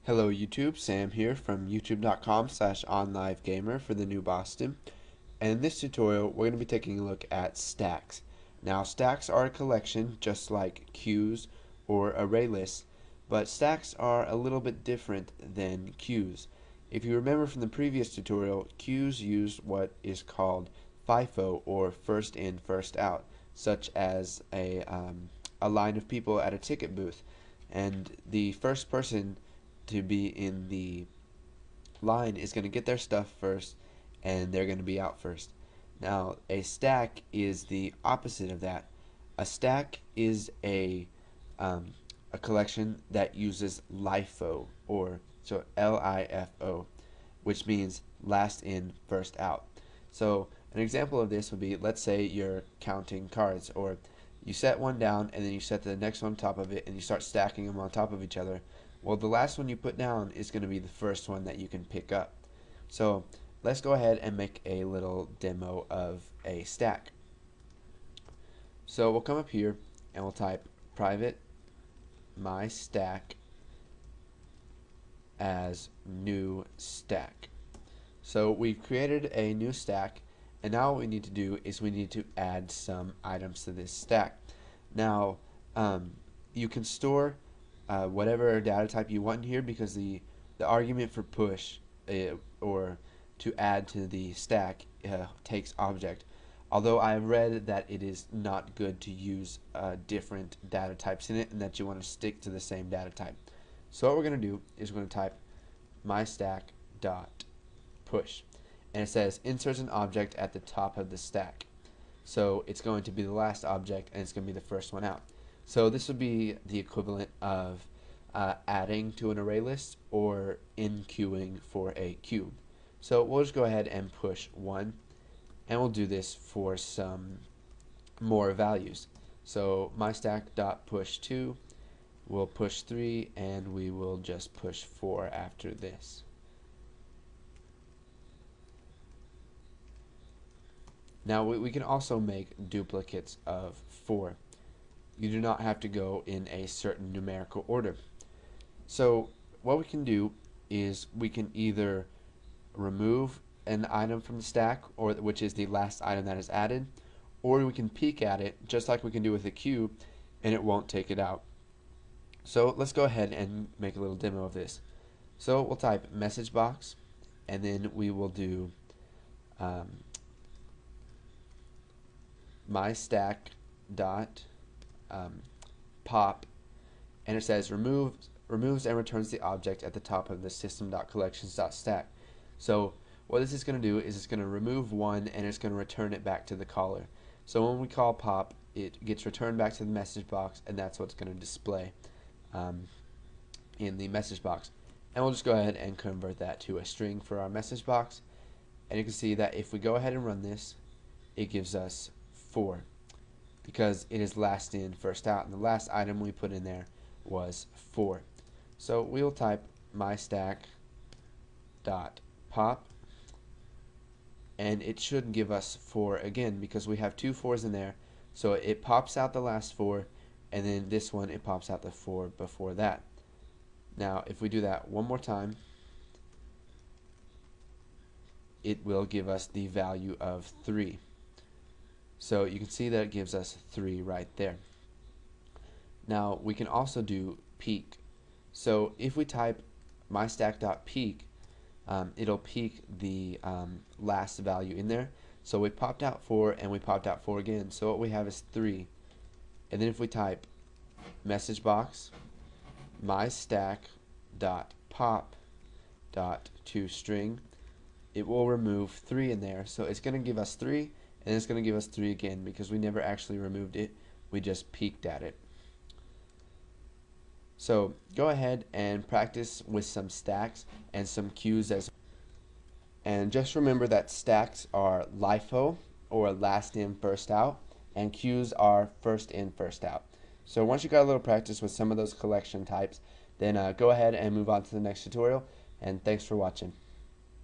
Hello YouTube, Sam here from youtube.com/onlivegamer for the new Boston. And in this tutorial, we're going to be taking a look at stacks. Now, stacks are a collection just like queues or array lists, but stacks are a little bit different than queues. If you remember from the previous tutorial, queues use what is called FIFO, or first in, first out, such as a line of people at a ticket booth, and the first person to be in the line is going to get their stuff first, and they're going to be out first. Now, a stack is the opposite of that. A stack is a collection that uses LIFO, or so LIFO, which means last in, first out. So an example of this would be, let's say you're counting cards, or you set one down and then you set the next one on top of it and you start stacking them on top of each other. Well, the last one you put down is going to be the first one that you can pick up. So let's go ahead and make a little demo of a stack. So we'll come up here and we'll type private my stack as new stack. So we've created a new stack, and now what we need to do is we need to add some items to this stack. Now you can store whatever data type you want in here, because the argument for push or to add to the stack takes object. Although I have read that it is not good to use different data types in it, and that you want to stick to the same data type. So what we're going to do is we're going to type myStack.push, and it says insert an object at the top of the stack. So it's going to be the last object, and it's going to be the first one out. So this would be the equivalent of adding to an array list or in queuing for a queue. So we'll just go ahead and push 1, and we'll do this for some more values. So myStack.push2 will push 3, and we will just push 4 after this. Now we can also make duplicates of 4. You do not have to go in a certain numerical order. So what we can do is we can either remove an item from the stack, or which is the last item that is added, or we can peek at it just like we can do with a queue, and it won't take it out. So let's go ahead and make a little demo of this. So we'll type message box, and then we will do myStack.pop, and it says removes and returns the object at the top of the system.collections.stack. So what this is going to do is it's going to remove 1, and it's going to return it back to the caller. So when we call pop, it gets returned back to the message box, and that's what's going to display in the message box. And we'll just go ahead and convert that to a string for our message box, and you can see that if we go ahead and run this, it gives us 4, because it is last in, first out, and the last item we put in there was 4. So we'll type myStack.pop, and it should give us 4 again, because we have 2 4s in there. So it pops out the last 4, and then this one, it pops out the 4 before that. Now if we do that one more time, it will give us the value of 3. So you can see that it gives us 3 right there. Now we can also do peek. So if we type myStack.peek, it'll peek the last value in there. So we popped out 4, and we popped out 4 again. So what we have is 3. And then if we type message box myStack.pop.toString, it will remove 3 in there. So it's going to give us 3, and it's going to give us 3 again, because we never actually removed it, we just peeked at it. So go ahead and practice with some stacks and some queues as well. And just remember that stacks are LIFO, or last in, first out, and queues are first in, first out. So once you got a little practice with some of those collection types, then go ahead and move on to the next tutorial, and thanks for watching.